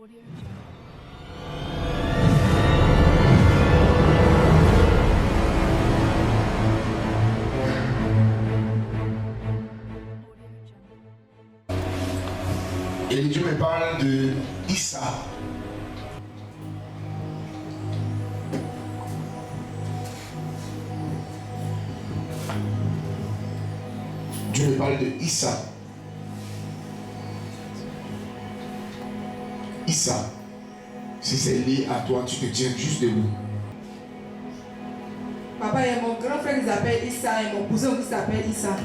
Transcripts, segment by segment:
Et Dieu me parle de Issa. Dieu me parle de Issa. Issa. Si c'est lié à toi, tu te tiens juste debout. Papa, il y a mon grand frère qui s'appelle Issa et mon cousin qui s'appelle Issa.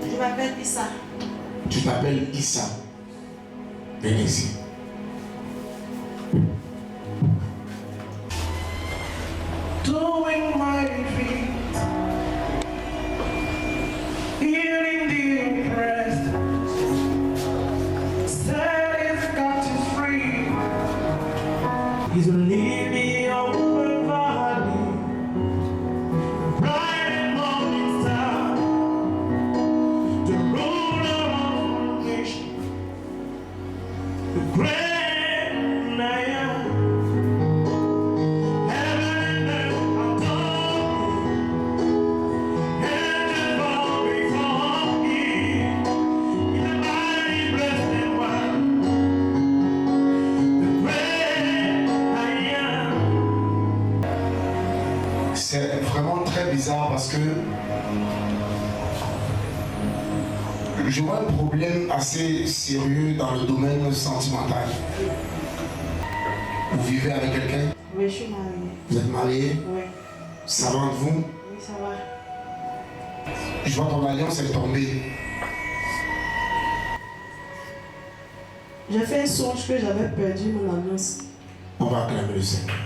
Je m'appelle Issa. Tu t'appelles Issa. Viens ici. Doing mighty feet, healing the oppressed, setting the captives free. He's gonna lead me over the valley, bright and morning star, the ruler of the nation, the great I am. C'est vraiment très bizarre parce que je vois un problème assez sérieux dans le domaine sentimental. Vous vivez avec quelqu'un? Oui, je suis mariée. Vous êtes marié? Oui. Ça va entre vous? Oui, ça va. Je vois ton alliance est tombée. J'ai fait un songe que j'avais perdu mon alliance. On va acclamer le Seigneur.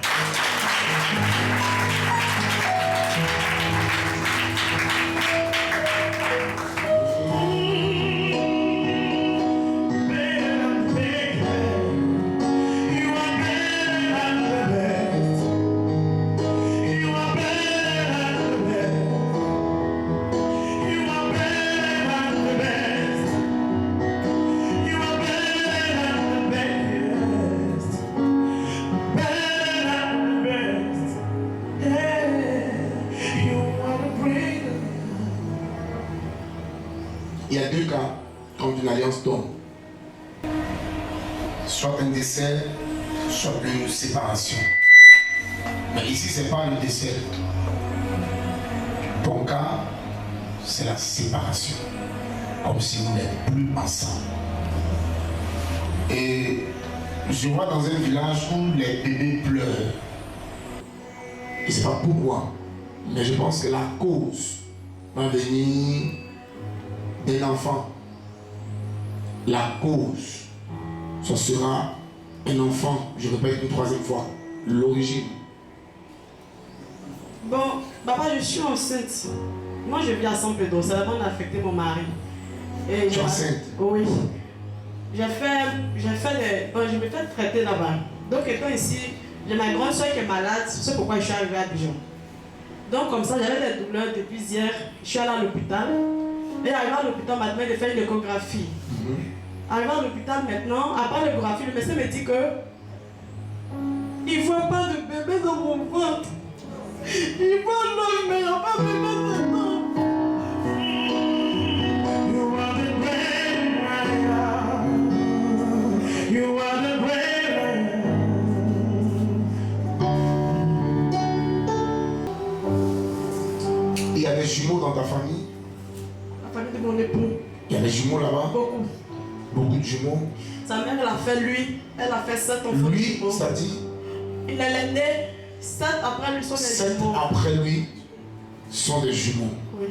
Il y a deux cas quand une alliance tombe. Soit un décès, soit une séparation. Mais ici, ce n'est pas le décès. Ton cas, c'est la séparation. Comme si vous n'êtes plus ensemble. Et je vois dans un village où les bébés pleurent. Je ne sais pas pourquoi, mais je pense que la cause va venir d'un enfant. La cause, ce sera un enfant, je répète une troisième fois, l'origine. Bon, papa, je suis enceinte. Moi, je vis à Saint-Pédro, ça va affecter mon mari. Et Tu es enceinte? Oui. Je me fais traiter là-bas. Donc, étant ici, j'ai ma grande soeur qui est malade, c'est pourquoi je suis arrivée à Dijon. Donc, comme ça, j'avais des douleurs depuis hier. Je suis allée à l'hôpital. Et arrivé à l'hôpital, maintenant, il fait une échographie. Arrivé à l'hôpital maintenant, après l'échographie, le médecin me dit que il ne voit pas de bébé dans mon ventre. Il voit l'homme, mais il n'y a pas de bébé dedans. You are the great I am. You are the great I am. Il y a des jumeaux dans ta famille? La famille de mon époux. Il y a des jumeaux là-bas? Beaucoup. Beaucoup de jumeaux. Sa mère, elle a fait lui. Elle a fait 7 enfants. Lui, ça dit? Il est né 7 après lui sont des 7 jumeaux. après lui sont des jumeaux. Oui.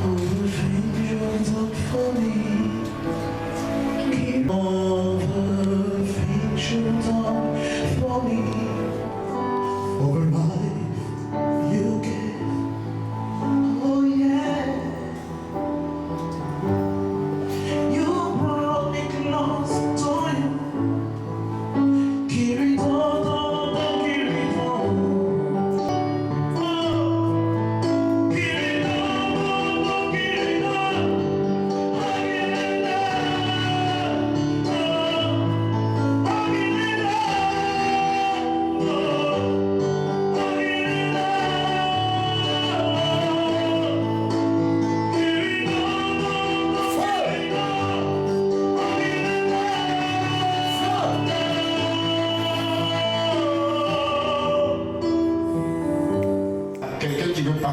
All the things you've done for me. All the things you've done for me. Over life you gave. Oh yeah. You brought me close to you. Kirito, Kirito. Oh, Kirito, Kirito.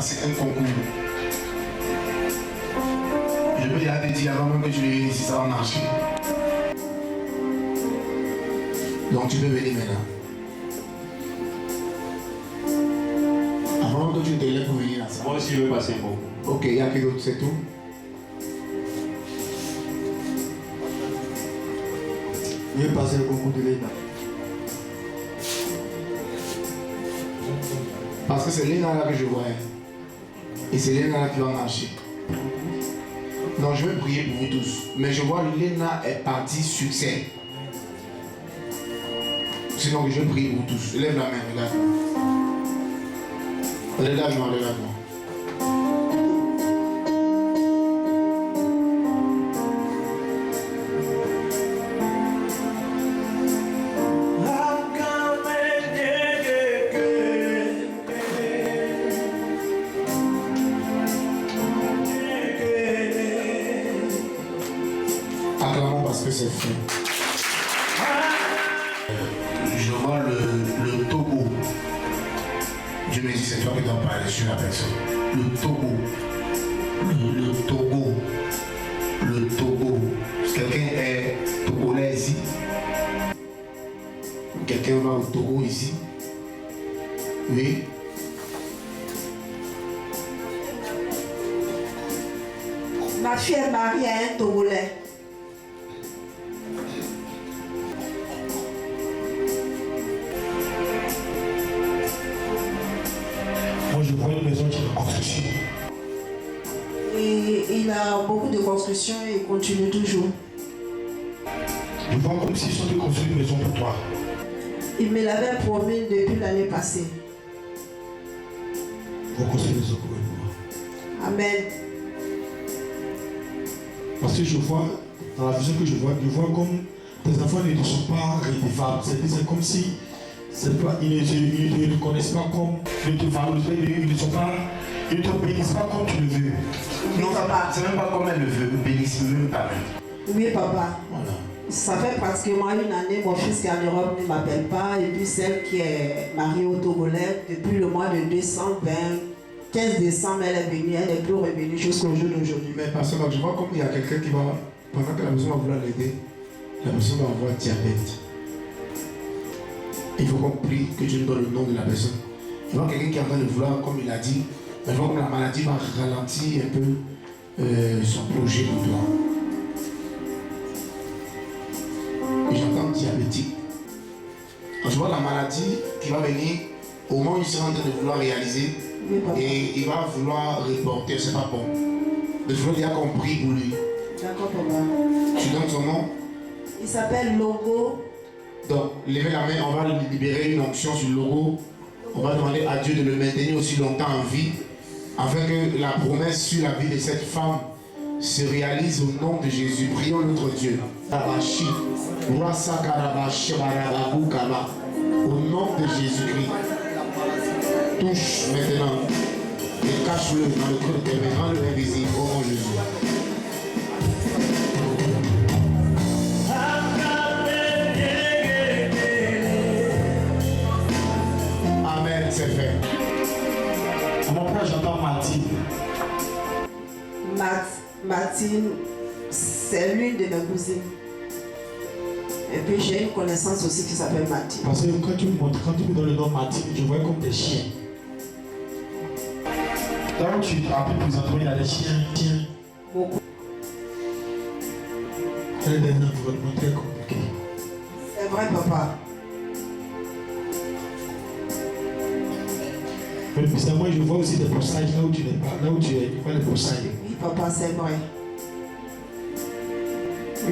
passer un concours. Je peux déjà te dire avant même que tu le viennes ici, ça va marcher. Donc tu peux venir maintenant. Avant que tu te lèves pour venir là. Moi aussi, je veux passer un concours. Ok, il y a que d'autres, c'est tout. Je vais passer le concours de l'ENA. Parce que c'est l'ENA là que je vois. Et c'est l'ENA là qui va marcher. Non, je vais prier pour vous tous. Mais je vois l'ENA est partie succès. Sinon, je vais prier pour vous tous. Lève la main, regarde-moi. Regarde-moi, regarde-moi. Acclamons parce que c'est fait. Je vois le Togo. Dieu me dit c'est toi qui dois parler sur la personne. Le Togo. Le Togo. Le Togo. Quelqu'un est togolais ici. Quelqu'un va au Togo ici. Oui. Ma fille est mariée à un Togolais. Moi, je vois une maison qui est en construction. Et il a beaucoup de construction et il continue toujours. Je vois comme s'ils sont de construire une maison pour toi. Il me l'avait promis depuis l'année passée. Ils vont construire une maison pour moi. Amen. Parce que je vois, dans la vision que je vois comme tes enfants ne sont pas redevables. C'est comme si ils ne te reconnaissent pas comme, ils ne te valorisent pas, ils ne te bénissent pas comme tu le veux. Non, c'est même pas comme elle le veut. Bénisse même pas même. Oui, papa. Voilà. Ça fait pratiquement une année, mon fils qui est en Europe ne m'appelle pas. Et puis celle qui est mariée au Togolais, depuis le mois de décembre, 15 décembre, elle est venue, elle n'est plus revenue jusqu'au jour d'aujourd'hui. Mais parce que je vois comme il y a quelqu'un qui va, pendant que la personne va vouloir l'aider, la personne va avoir diabète. Il faut qu'on prie que Dieu nous donne le nom de la personne. Il y a quelqu'un qui est en train de vouloir, comme il a dit, mais je vois comme la maladie va ralentir un peu son projet pour toi. Et j'entends diabétique. Quand je vois la maladie qui va venir, au moment où il sera en train de vouloir réaliser, Oui, papa. et il va vouloir reporter, c'est pas bon. Le frère il a compris pour lui. D'accord, papa. Tu donnes son nom. Il s'appelle Logo. Donc, levez la main, on va libérer une onction sur le logo. On va demander à Dieu de le maintenir aussi longtemps en vie, afin que la promesse sur la vie de cette femme se réalise au nom de Jésus. Prions notre Dieu. Au nom de Jésus-Christ. Touche maintenant et cache-le dans le creux de tes mains, rends-le invisible au nom de Jésus. Amen, c'est fait. À mon père, j'entends Martine. Martine, c'est l'une de mes cousines. Et puis j'ai une connaissance aussi qui s'appelle Martine. Parce que quand tu me donnes le nom Martine, je vois comme des chiens. Là où tu as appris présentement, il y a des chiens. Beaucoup. Elle est dans un environnement très compliqué. C'est vrai, papa. Mais bizarrement, je vois aussi des broussailles là où tu n'es pas. Là où tu es, tu vois les broussailles. Oui, papa, c'est vrai.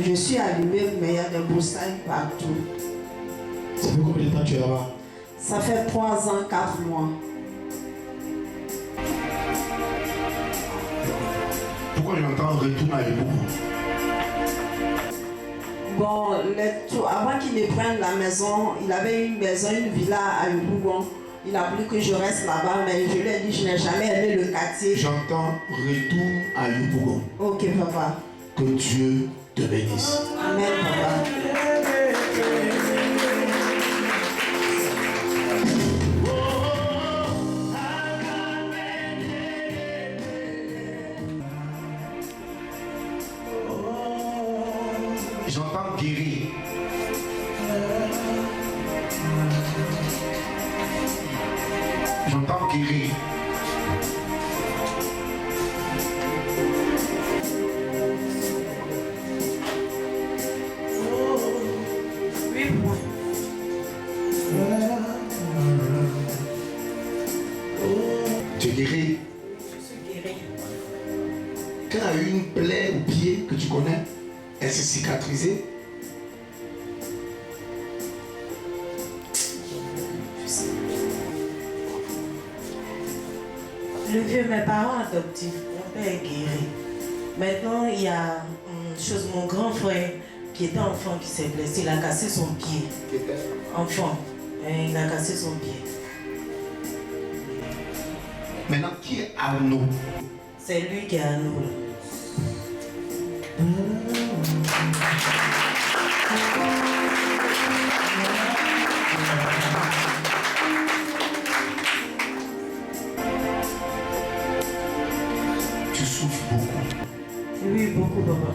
Je suis allumée, mais il y a des broussailles partout. Ça fait combien de temps tu es là-bas? Ça fait 3 ans, 4 mois. Pourquoi j'entends retourne à l'époque? Bon, avant qu'il ne prenne la maison, il avait une maison, une villa à Yopougon. Il a voulu que je reste là-bas, mais je lui ai dit que je n'ai jamais aimé le quartier. J'entends retourne à Yopougon. Ok, papa. Que Dieu te bénisse. Amen, papa. J'entends guérir. J'entends guérir. Tu es guéri. Je suis guérie. Quand tu as eu une plaie au pied que tu connais, elle s'est cicatrisée. Le vieux, mes parents adoptifs, mon père est guéri. Maintenant, il y a mon grand frère qui était enfant qui s'est blessé, il a cassé son pied. Enfant, il a cassé son pied. Maintenant, qui est Arnaud? C'est lui qui est à nous. Tu souffres beaucoup. Oui, beaucoup, papa.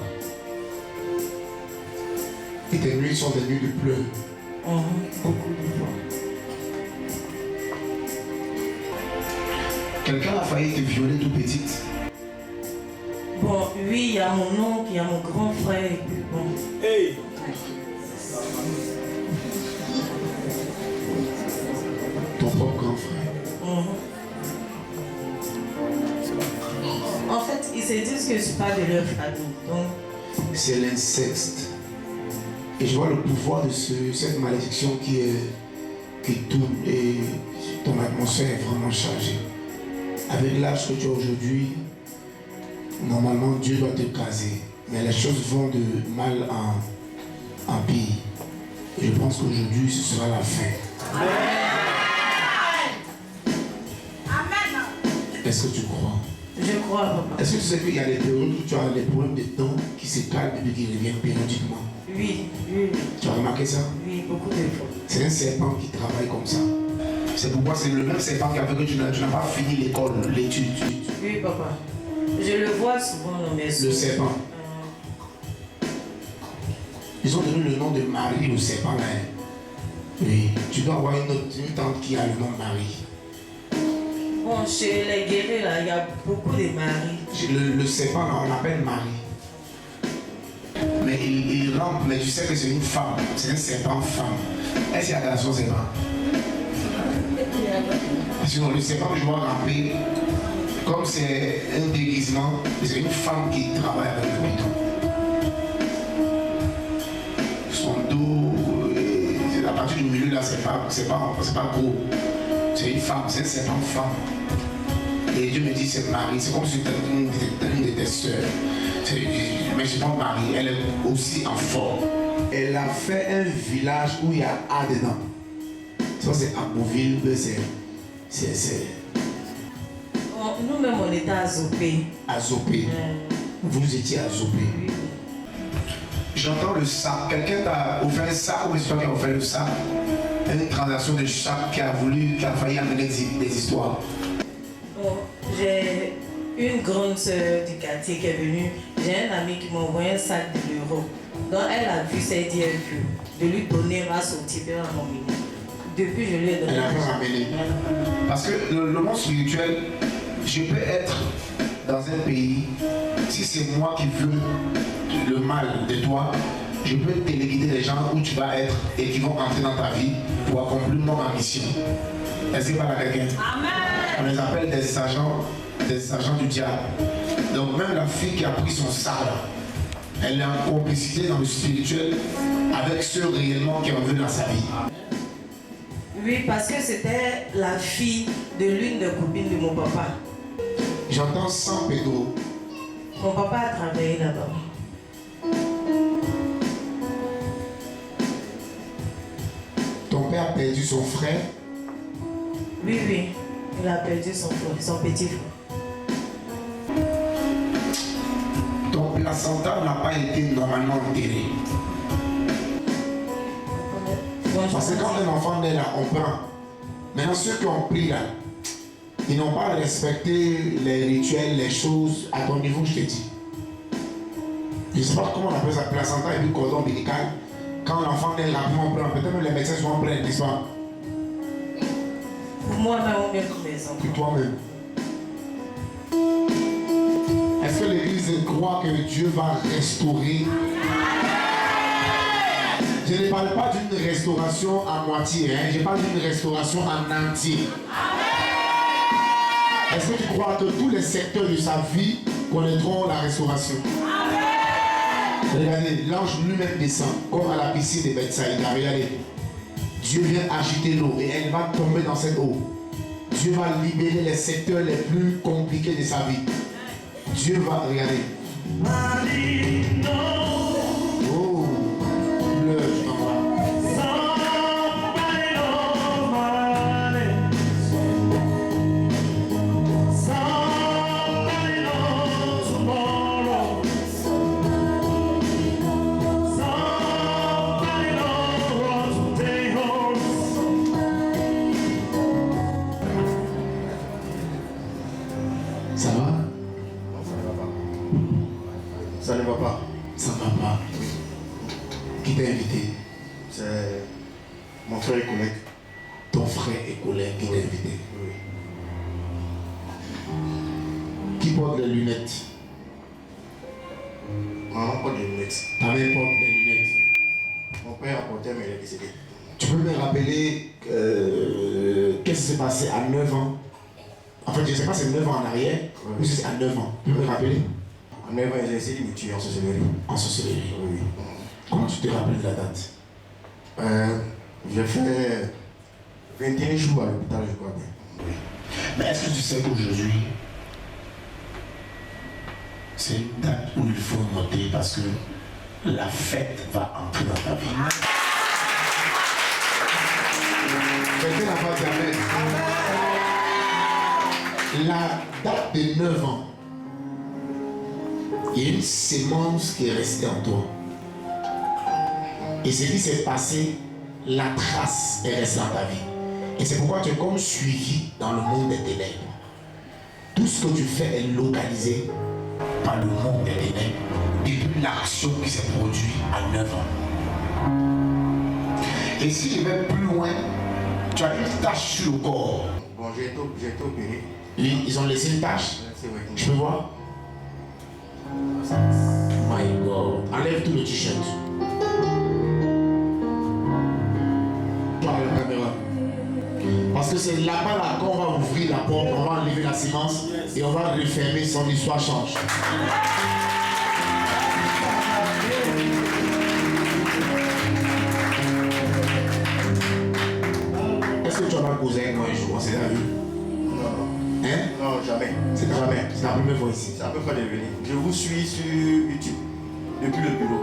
Et tes nuits sont des nuits de pleurs. Beaucoup de fois. Quelqu'un a failli te violer toute petite. Bon, oui, il y a mon oncle, il y a mon grand frère, et puis bon. Hey! Ton propre grand frère. En fait, ils se disent que je ne suis pas de leur famille. Donc, C'est l'inceste. Et je vois le pouvoir de cette malédiction qui tourne et ton atmosphère est vraiment chargée. Avec l'âge que tu as aujourd'hui, normalement Dieu doit te caser. Mais les choses vont de mal en pire. Et je pense qu'aujourd'hui ce sera la fin. Est-ce que tu crois? je crois, papa. Est-ce que tu sais qu'il y a des périodes où tu as des problèmes de dents qui se calment et qui reviennent périodiquement? Oui, oui, Tu as remarqué ça? oui, beaucoup de fois. C'est un serpent qui travaille comme ça. C'est pourquoi c'est le même serpent qui a fait que tu n'as pas fini l'école, l'étude. Oui, papa. Je le vois souvent dans mes Le souvenirs. serpent. Ils ont donné le nom de Marie au serpent là. Oui, tu dois avoir une tante qui a le nom de Marie. Bon, chez les guéris, là, il y a beaucoup de maris. Le serpent là, on l'appelle Marie. Mais il rampe, mais tu sais que c'est une femme. C'est un serpent femme. Est-ce qu'il y a garçon serpent? Sinon, le serpent que je vois ramper, comme c'est un déguisement, c'est une femme qui travaille avec le bidon. Son dos, à partir du milieu là, c'est pas gros. C'est une femme, c'est un serpent femme. Et Dieu me dit c'est Marie, c'est comme si c'était une de tes soeurs. Mais je pense Marie, elle est aussi en forme. Elle a fait un village où il y a A dedans. Ça c'est Abouville, c'est Bon, nous-mêmes, on était à Zopé. à Zopé. Vous étiez à Zopé. Oui. J'entends le sac. Quelqu'un t'a offert un sac ou est-ce qui a offert le sac? Une transaction de sac qui a failli amener des histoires. Bon, j'ai une grande sœur du quartier qui est venue. J'ai un ami qui m'a envoyé un sac de l'euro. Donc elle a vu, s'est dit, elle veut de lui donner ma sortie de la famille. Depuis, je lui ai donné. Elle a pas ramené. Parce que le monde spirituel, je peux être dans un pays, si c'est moi qui veux le mal de toi, je peux téléguider les gens où tu vas être et qui vont entrer dans ta vie pour accomplir ma mission. Est-ce que pas quelqu'un? On les appelle des agents du diable. Donc même la fille qui a pris son sac, elle est en complicité dans le spirituel avec ceux réellement qui ont vu dans sa vie. Oui, parce que c'était la fille de l'une des copines de mon papa. J'entends 100 pédos. Mon papa a travaillé là-bas. Ton père a perdu son frère. Oui, oui, il a perdu son frère, son petit frère. Ton placenta n'a pas été normalement enterré. Parce que quand un enfant naît là, on prend. Maintenant, ceux qui ont pris là, ils n'ont pas respecté les rituels, les choses à ton niveau, je te dis. Je ne sais pas comment on appelle ça, placenta et puis cordon ombilical. Quand l'enfant est rapidement prend, peut-être même les médecins sont prêts, n'est-ce pas? Pour moi-même, on vient pour mes enfants. Pour toi-même. Est-ce que l'Église croit que Dieu va restaurer? Je ne parle pas d'une restauration à moitié, hein? Je parle d'une restauration en entier. Est-ce que tu crois que tous les secteurs de sa vie connaîtront la restauration? Regardez, l'ange lui-même descend, comme à la piscine de Bethsaïda. Regardez, Dieu vient agiter l'eau et elle va tomber dans cette eau. Dieu va libérer les secteurs les plus compliqués de sa vie. Dieu va, regardez. Oh, pleure, je t'envoie. Ça va? Ça ne va pas. Ça ne va pas. Qui t'a invité? C'est mon frère et collègue. Ton frère et collègue qui t'a invité. Oui. Qui porte les lunettes? Maman porte des lunettes. Ta mère porte les lunettes. Mon père a porté, mais il est décédé. Tu peux me rappeler qu'est-ce qui s'est passé à 9 ans? En fait, je ne sais pas si c'est 9 ans en arrière ou si c'est à 9 ans. Tu peux me rappeler? En 9 ans, ils ont essayé de me tuer en sorcellerie. En sorcellerie. Oui. Comment tu te rappelles de la date? J'ai fait 21 jours à l'hôpital, je crois bien. Oui. Mais est-ce que tu sais qu'aujourd'hui, c'est une date où il faut noter parce que la fête va entrer dans ta vie. Quelqu'un n'a pas dit amen. La date de 9 ans, il y a une sémence qui est restée en toi. Et ce qui s'est passé, la trace est restée dans ta vie. Et c'est pourquoi tu es comme suivi dans le monde des ténèbres. Tout ce que tu fais est localisé par le monde des ténèbres depuis l'action qui s'est produite à 9 ans. Et si je vais plus loin, tu as une tache sur le corps. Bon, j'ai été opéré. Ils ont laissé une tache. C'est vrai. Je peux voir? My God. Enlève tout le t-shirt. Toi, la caméra. Parce que c'est là-bas là, qu'on va ouvrir la porte, on va enlever la sémence et on va refermer, son histoire change. Est-ce que tu vas causer avec moi un jour? C'est la vie. Non. Hein? Non, jamais. C'est jamais. C'est la première fois ici. C'est la première fois de venir. Je vous suis sur YouTube. Depuis le bureau.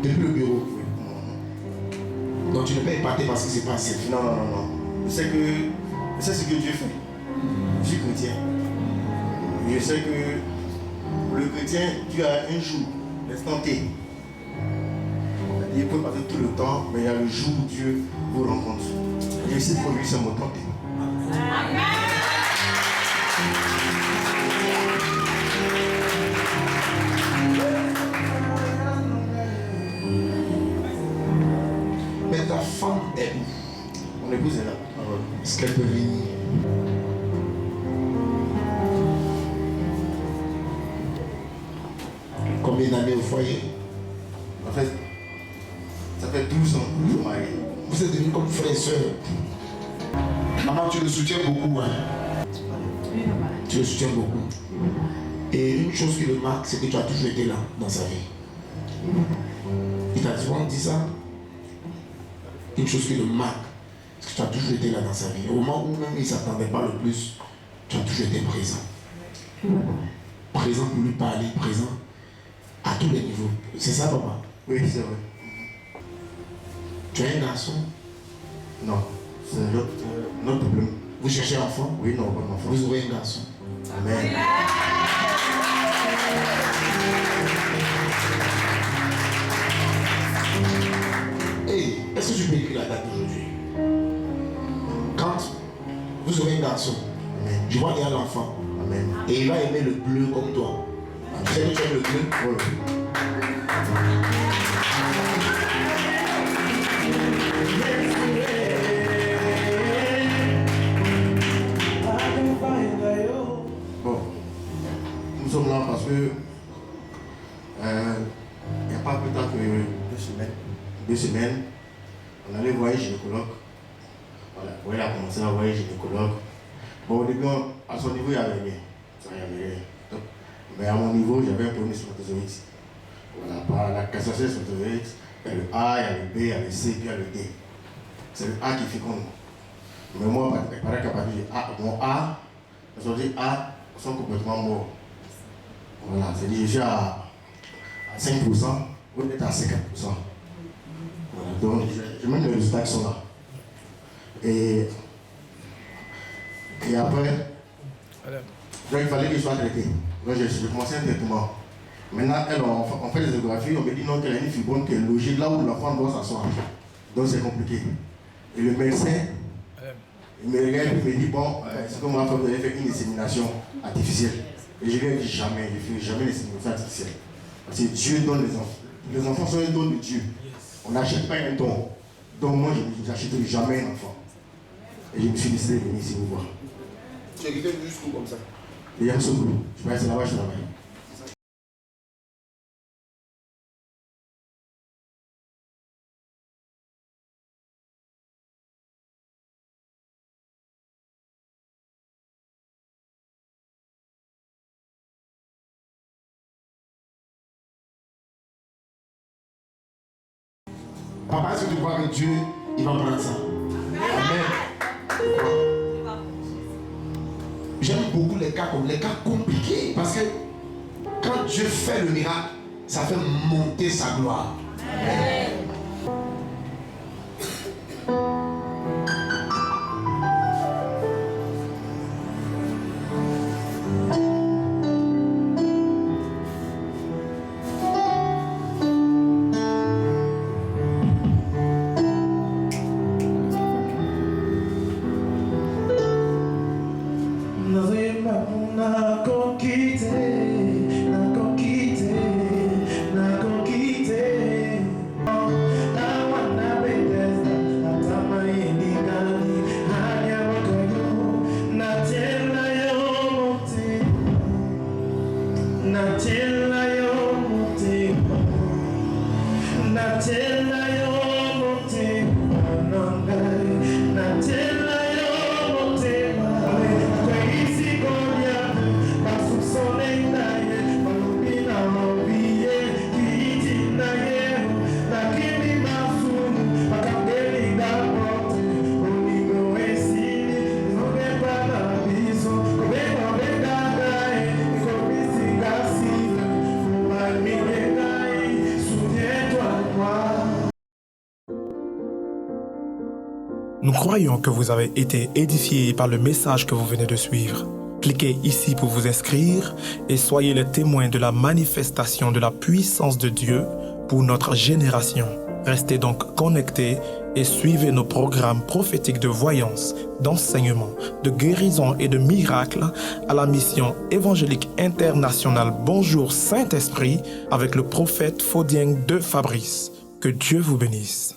Depuis le bureau. Oui. Donc tu ne peux épater parce que c'est pas assez. Non. Je sais ce que Dieu fait. Je suis chrétien. Je sais que le chrétien, Dieu a un jour, l'instant T. Il peut passer tout le temps, mais il y a le jour où Dieu vous rencontre. Je sais pour lui, c'est mon temps T. Mais ta femme est où? Mon épouse est là. Est-ce qu'elle peut venir? Combien d'années au foyer? En fait, ça fait 12 ans que je suis marié. Vous êtes devenus comme frère et soeur. Maman, tu le soutiens beaucoup, hein? Tu le soutiens beaucoup. Et une chose qui le marque, c'est que tu as toujours été là dans sa vie. Il t'a souvent dit ça. Une chose qui le marque, c'est que tu as toujours été là dans sa vie. Au moment où même il ne s'attendait pas le plus, tu as toujours été présent. Présent pour lui parler, présent à tous les niveaux. C'est ça, papa? Oui, c'est vrai. Tu as un garçon? Non, c'est notre problème. Vous cherchez un enfant? Oui, non, pas d'enfant. Vous aurez un garçon. Amen. Hey, est-ce que tu peux écrire la date d'aujourd'hui? Quand vous aurez un garçon, Amen. je vois qu'il y a l'enfant. Amen. Et il va aimer le bleu comme toi. Tu sais que tu aimes le bleu? Oui. n'y a pas plus tard que 2 semaines, on allait voir un gynécologue. Voilà, il a commencé à voir un gynécologue. Bon, au début, à son niveau, il n'y avait rien. Ça n'y avait rien. Donc, mais à mon niveau, j'avais un problème de spermatozoïde. Voilà, par la cassation des spermatozoïdes, il y a le A, il y a le B, il y a le C, puis il y a le D. C'est le A qui féconde. Mais moi, il paraît qu'à partir du A, mon A, les autres A sont complètement morts. Voilà, c'est-à-dire que je suis à 5%, vous êtes à 50%. Voilà, donc j'ai même les résultats qui sont là. Et après, donc, il fallait qu'il soit traité. Donc j'ai commencé un traitement. Maintenant, on fait des échographies, on me dit non, qu'elle a une fibrome qui est logée là où l'enfant doit s'asseoir. Donc c'est compliqué. Et le médecin, il me regarde et me dit bon, ce que moi vous allez faire une insémination artificielle. Et je lui ai dit jamais, je ne fais jamais l'insémination artificielle. Parce que Dieu donne les enfants. Les enfants sont un don de Dieu. On n'achète pas un don. Donc moi, je n'achèterai jamais un enfant. Et je me suis décidé de venir ici vous voir. Tu as quitté jusqu'où comme ça? Et il y a un seul boulot. Je vais rester là-bas, je travaille. Papa, est-ce que tu crois que Dieu, il va prendre ça? Amen. J'aime beaucoup les cas comme les cas compliqués parce que quand Dieu fait le miracle, ça fait monter sa gloire. Amen. Nous croyons que vous avez été édifiés par le message que vous venez de suivre. Cliquez ici pour vous inscrire et soyez les témoins de la manifestation de la puissance de Dieu pour notre génération. Restez donc connectés et suivez nos programmes prophétiques de voyance, d'enseignement, de guérison et de miracles à la mission évangélique internationale Bonjour Saint-Esprit avec le prophète Fodieng de Fabrice. Que Dieu vous bénisse.